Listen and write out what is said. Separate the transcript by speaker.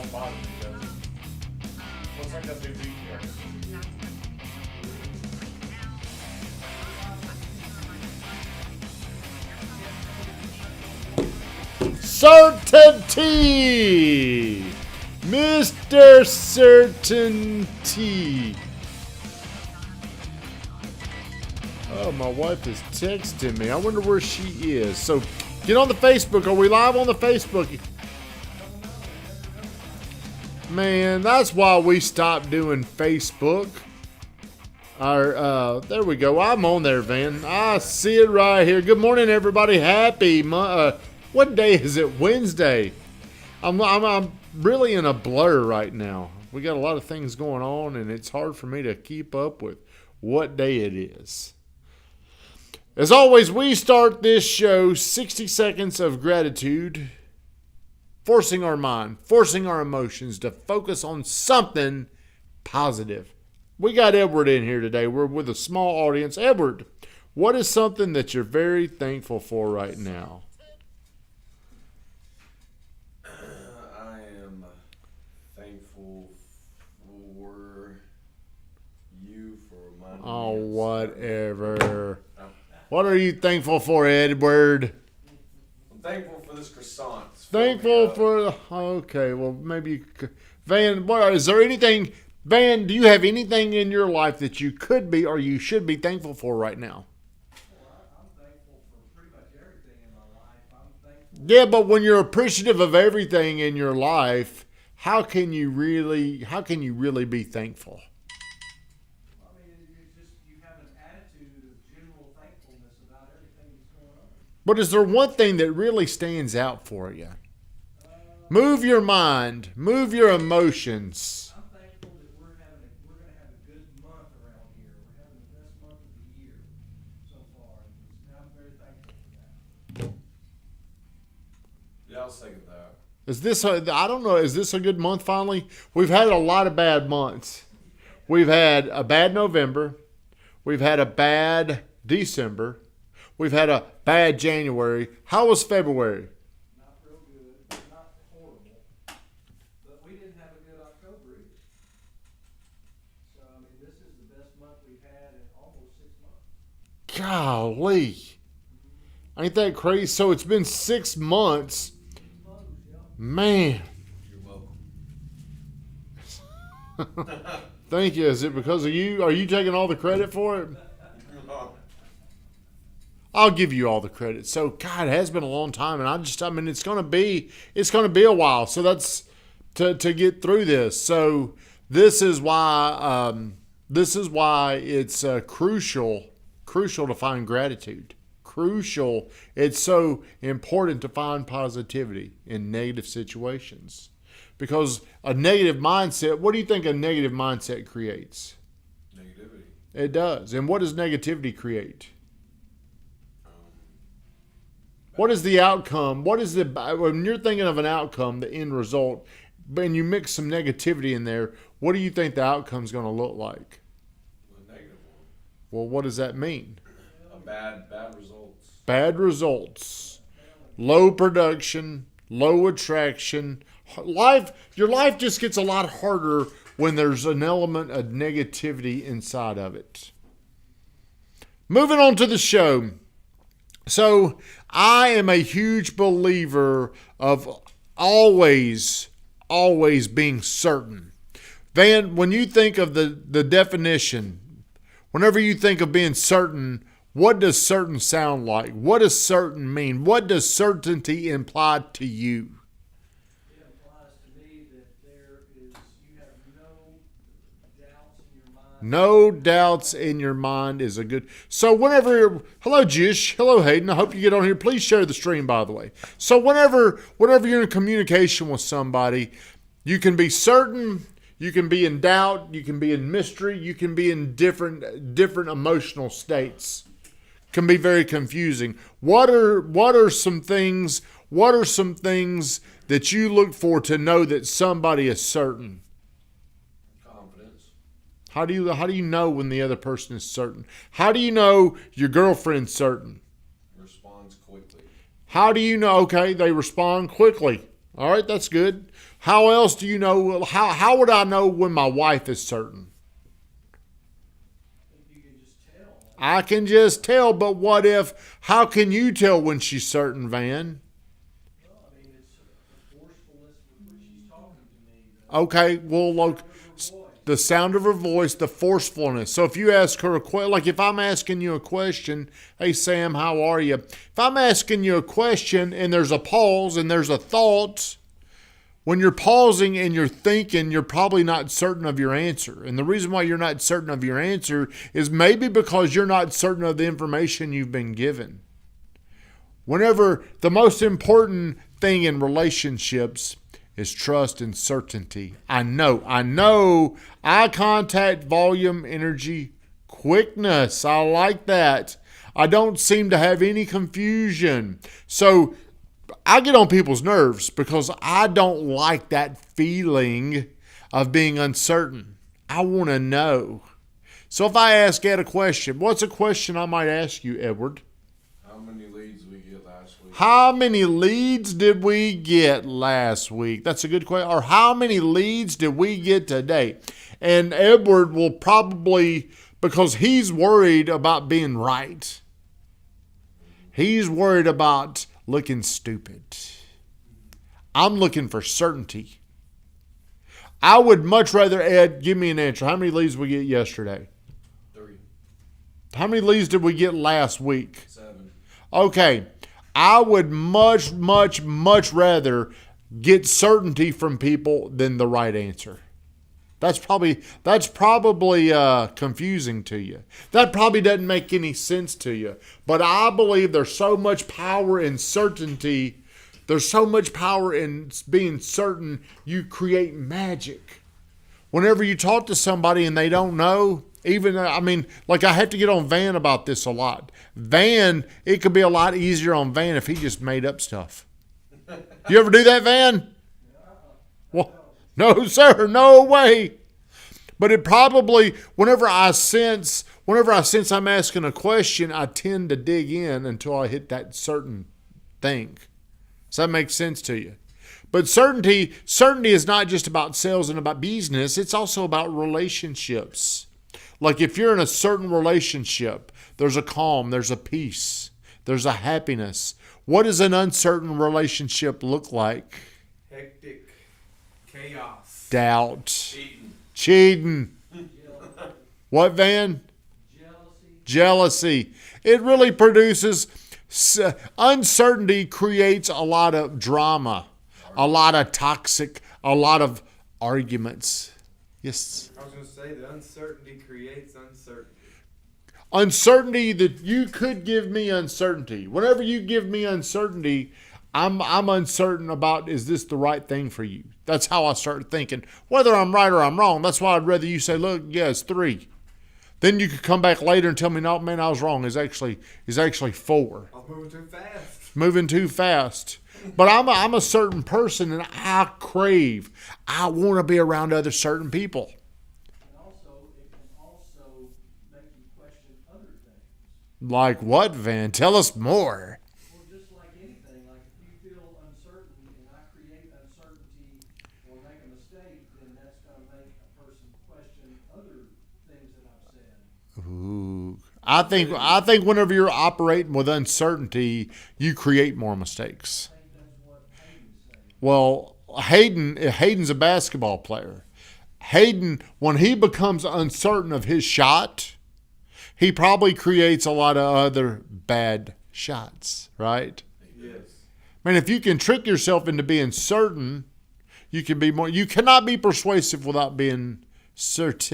Speaker 1: don't bother me, does it? Looks like that big beat here. Certainty! Mr. Certainty. Oh, my wife is texting me. I wonder where she is. So, get on the Facebook. Are we live on the Facebook? Man, that's why we stopped doing Facebook. There we go. I'm on there, Van. I see it right here. Good morning, everybody. Happy what day is it? Wednesday. I'm really in a blur right now. We got a lot of things going on, and it's hard for me to keep up with what day it is. As always, we start this show 60 seconds of gratitude, forcing our mind, forcing our emotions to focus on something positive. We got Edward in here today. We're with a small audience. Edward, what is something that you're very thankful for right now?
Speaker 2: I am thankful for you for reminding me.
Speaker 1: Oh, whatever. What are you thankful for, Edward?
Speaker 2: I'm thankful for this croissant.
Speaker 1: Thankful for... Okay, well, maybe you could... Van, is there anything... Van, do you have anything in your life that you could be or you should be thankful for right now?
Speaker 3: Well, I'm thankful for pretty much everything in my life. I'm thankful.
Speaker 1: Yeah, but when you're appreciative of everything in your life, how can you really be thankful?
Speaker 3: I mean, it's just you have an attitude of general thankfulness about everything that's going on.
Speaker 1: But is there one thing that really stands out for you? Move your mind, move your emotions.
Speaker 3: I'm thankful that we're going to have a good month around here. We're having the best month of the year so far. And I'm very thankful for that.
Speaker 2: Yeah, I'll second that.
Speaker 1: Is this I don't know, is this a good month finally? We've had a lot of bad months. We've had a bad November. We've had a bad December. We've had a bad January. How was February?
Speaker 3: Not real good, not horrible. But we didn't have a good October either. So, I mean, this is the best month we've had in almost 6 months.
Speaker 1: Golly. Ain't that crazy? So it's been 6 months. Man.
Speaker 2: You're welcome.
Speaker 1: Thank you. Is it because of you? Are you taking all the credit for it? I'll give you all the credit. So, God, it has been a long time, and it's going to be a while. So that's to get through this. So this is why it's crucial to find gratitude. Crucial. It's so important to find positivity in negative situations, because a negative mindset. What do you think a negative mindset creates?
Speaker 2: Negativity.
Speaker 1: It does. And what does negativity create? What is the outcome? When you're thinking of an outcome, the end result, and you mix some negativity in there, what do you think the outcome's going to look like?
Speaker 2: A negative one.
Speaker 1: Well, what does that mean?
Speaker 2: Bad results.
Speaker 1: Bad results. Low production, low attraction. Your life just gets a lot harder when there's an element of negativity inside of it. Moving on to the show. So, I am a huge believer of always being certain. Van, when you think of the definition, whenever you think of being certain, what does certain sound like? What does certain mean? What does certainty imply to you?
Speaker 3: It implies to me that you have no doubts in your mind.
Speaker 1: No doubts in your mind is a good... So hello Jish, hello Hayden, I hope you get on here. Please share the stream, by the way. So whenever you're in communication with somebody, you can be certain, you can be in doubt, you can be in mystery, you can be in different emotional states. Can be very confusing. What are some things that you look for to know that somebody is certain?
Speaker 2: Confidence.
Speaker 1: How do you know when the other person is certain? How do you know your girlfriend's certain?
Speaker 2: Responds quickly.
Speaker 1: How do you know? Okay, they respond quickly. All right, that's good. How else do you know? How would I know when my wife is certain?
Speaker 3: You can just tell.
Speaker 1: I can just tell, but what if? How can you tell when she's certain, Van?
Speaker 3: Well, I mean, it's the forcefulness with which she's talking to me.
Speaker 1: Okay, well, look, the sound of her voice, the forcefulness. So if you ask her a question, like if I'm asking you a question, hey Sam, how are you? If I'm asking you a question and there's a pause and there's a thought, when you're pausing and you're thinking, you're probably not certain of your answer. And the reason why you're not certain of your answer is maybe because you're not certain of the information you've been given. Whenever the most important thing in relationships is trust and certainty. I know. Eye contact, volume, energy, quickness. I like that. I don't seem to have any confusion. So I get on people's nerves because I don't like that feeling of being uncertain. I want to know. So if I ask Ed a question, what's a question I might ask you, Edward?
Speaker 2: How many leads we get last week?
Speaker 1: How many leads did we get last week? That's a good question. Or how many leads did we get today? And Edward will probably, because he's worried about being right. He's worried about looking stupid. I'm looking for certainty. I would much rather, Ed, give me an answer. How many leads did we get yesterday?
Speaker 2: 3,
Speaker 1: How many leads did we get last week?
Speaker 2: 7.
Speaker 1: Okay. I would much rather get certainty from people than the right answer. That's probably confusing to you. That probably doesn't make any sense to you. But I believe there's so much power in certainty. There's so much power in being certain. You create magic. Whenever you talk to somebody and they don't know, like I have to get on Van about this a lot. Van, it could be a lot easier on Van if he just made up stuff. You ever do that, Van? Well, no, sir, no way. But it probably, whenever I sense I'm asking a question, I tend to dig in until I hit that certain thing. Does that make sense to you? But certainty is not just about sales and about business. It's also about relationships. Like if you're in a certain relationship, there's a calm, there's a peace, there's a happiness. What does an uncertain relationship look like?
Speaker 4: Hectic. Chaos.
Speaker 1: Doubt. Cheating. What, Van? Jealousy. It really produces, uncertainty creates a lot of drama, a lot of toxic, a lot of arguments. Yes.
Speaker 4: I was going to say the uncertainty creates uncertainty.
Speaker 1: Uncertainty that you could give me uncertainty. Whenever you give me uncertainty, I'm uncertain about, is this the right thing for you? That's how I start thinking. Whether I'm right or I'm wrong, that's why I'd rather you say, look, yeah, it's 3. Then you could come back later and tell me, no, man, I was wrong. It's actually 4.
Speaker 4: I was moving too fast.
Speaker 1: Moving too fast. But I'm a certain person and I want to be around other certain people.
Speaker 3: And also, it can also make you question other things.
Speaker 1: Like what, Van? Tell us more.
Speaker 3: Well, just like anything, like if you feel uncertain and I create uncertainty or make a mistake, then that's going to make a person question other things that I've said.
Speaker 1: Ooh. I think whenever you're operating with uncertainty, you create more mistakes.
Speaker 3: I think that's what Hayden's saying.
Speaker 1: Well, Hayden's a basketball player. Hayden, when he becomes uncertain of his shot, he probably creates a lot of other bad shots, right?
Speaker 4: Yes.
Speaker 1: Man, if you can trick yourself into being certain, you cannot be persuasive without being certain.